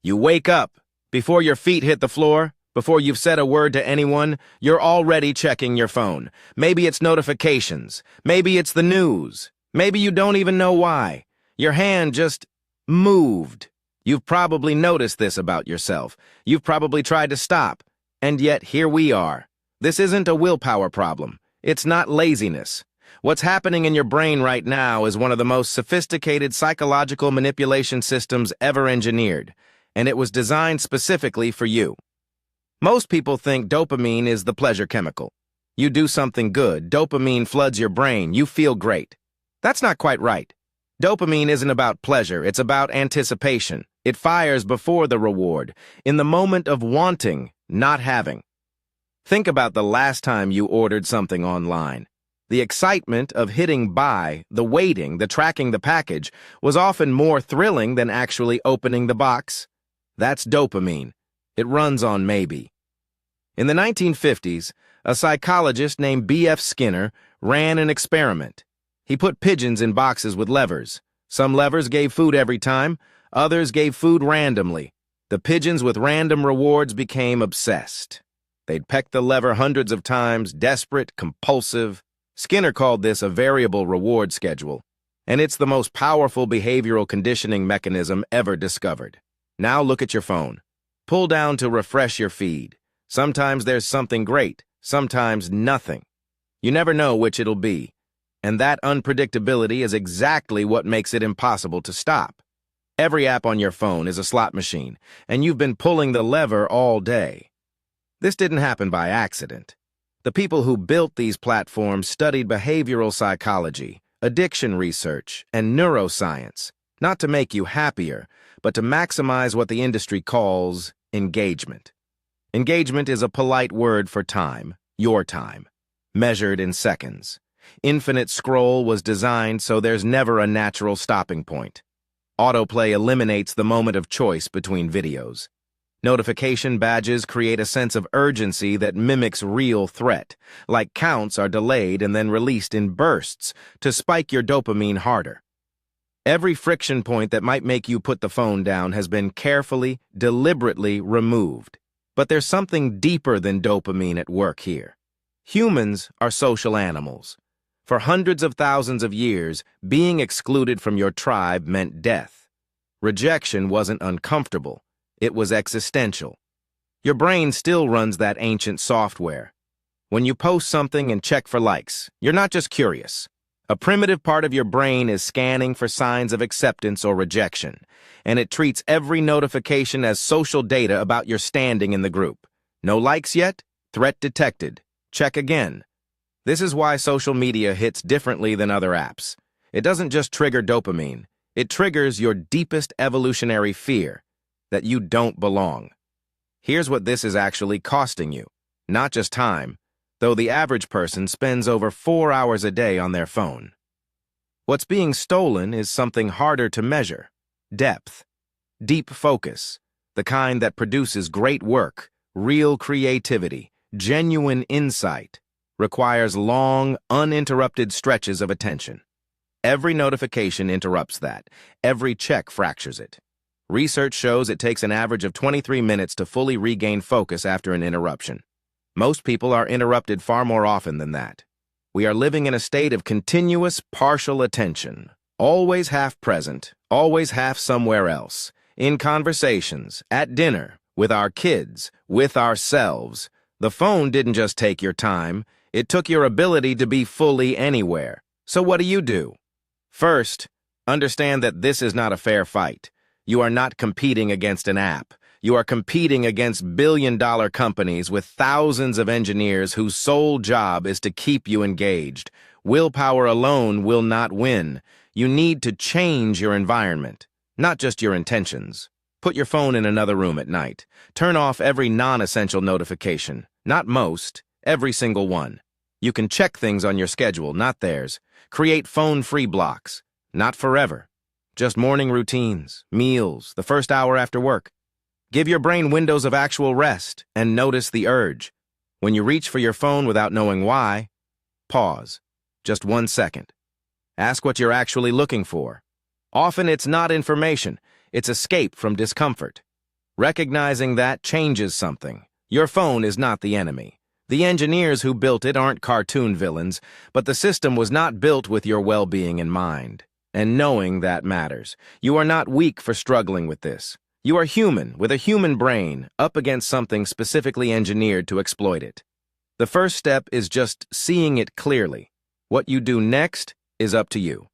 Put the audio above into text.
You wake up. Before your feet hit the floor, before you've said a word to anyone, you're already checking your phone. Maybe it's notifications. Maybe it's the news. Maybe you don't even know why. Your hand just moved. You've probably noticed this about yourself. You've probably tried to stop. And yet, here we are. This isn't a willpower problem. It's not laziness. What's happening in your brain right now is one of the most sophisticated psychological manipulation systems ever engineered, and it was designed specifically for you. Most people think dopamine is the pleasure chemical. You do something good, dopamine floods your brain, you feel great. That's not quite right. Dopamine isn't about pleasure, it's about anticipation. It fires before the reward, in the moment of wanting, not having. Think about the last time you ordered something online. The excitement of hitting buy, the waiting, the tracking the package, was often more thrilling than actually opening the box. That's dopamine. It runs on maybe. In the 1950s, a psychologist named B.F. Skinner ran an experiment. He put pigeons in boxes with levers. Some levers gave food every time, others gave food randomly. The pigeons with random rewards became obsessed. They'd peck the lever hundreds of times, desperate, compulsive. Skinner called this a variable reward schedule, and it's the most powerful behavioral conditioning mechanism ever discovered. Now look at your phone. Pull down to refresh your feed. Sometimes there's something great, sometimes nothing. You never know which it'll be, and that unpredictability is exactly what makes it impossible to stop. Every app on your phone is a slot machine, and you've been pulling the lever all day. This didn't happen by accident. The people who built these platforms studied behavioral psychology, addiction research, and neuroscience, not to make you happier, but to maximize what the industry calls engagement. Engagement is a polite word for time, your time, measured in seconds. Infinite scroll was designed so there's never a natural stopping point. Autoplay eliminates the moment of choice between videos. Notification badges create a sense of urgency that mimics real threat, like counts are delayed and then released in bursts to spike your dopamine harder. Every friction point that might make you put the phone down has been carefully, deliberately removed. But there's something deeper than dopamine at work here. Humans are social animals. For hundreds of thousands of years, being excluded from your tribe meant death. Rejection wasn't uncomfortable. It was existential. Your brain still runs that ancient software. When you post something and check for likes, you're not just curious. A primitive part of your brain is scanning for signs of acceptance or rejection, and it treats every notification as social data about your standing in the group. No likes yet? Threat detected. Check again. This is why social media hits differently than other apps. It doesn't just trigger dopamine. It triggers your deepest evolutionary fear, that you don't belong. Here's what this is actually costing you. Not just time, though the average person spends over 4 hours a day on their phone. What's being stolen is something harder to measure. Depth. Deep focus. The kind that produces great work, real creativity, genuine insight, requires long, uninterrupted stretches of attention. Every notification interrupts that. Every check fractures it. Research shows it takes an average of 23 minutes to fully regain focus after an interruption. Most people are interrupted far more often than that. We are living in a state of continuous partial attention, always half present, always half somewhere else, in conversations, at dinner, with our kids, with ourselves. The phone didn't just take your time, it took your ability to be fully anywhere. So what do? First, understand that this is not a fair fight. You are not competing against an app. You are competing against billion-dollar companies with thousands of engineers whose sole job is to keep you engaged. Willpower alone will not win. You need to change your environment, not just your intentions. Put your phone in another room at night. Turn off every non-essential notification. Not most, every single one. You can check things on your schedule, not theirs. Create phone-free blocks. Not forever. Just morning routines, meals, the first hour after work. Give your brain windows of actual rest and notice the urge. When you reach for your phone without knowing why, pause. Just 1 second. Ask what you're actually looking for. Often it's not information, it's escape from discomfort. Recognizing that changes something. Your phone is not the enemy. The engineers who built it aren't cartoon villains, but the system was not built with your well-being in mind. And knowing that matters. You are not weak for struggling with this. You are human, with a human brain, up against something specifically engineered to exploit it. The first step is just seeing it clearly. What you do next is up to you.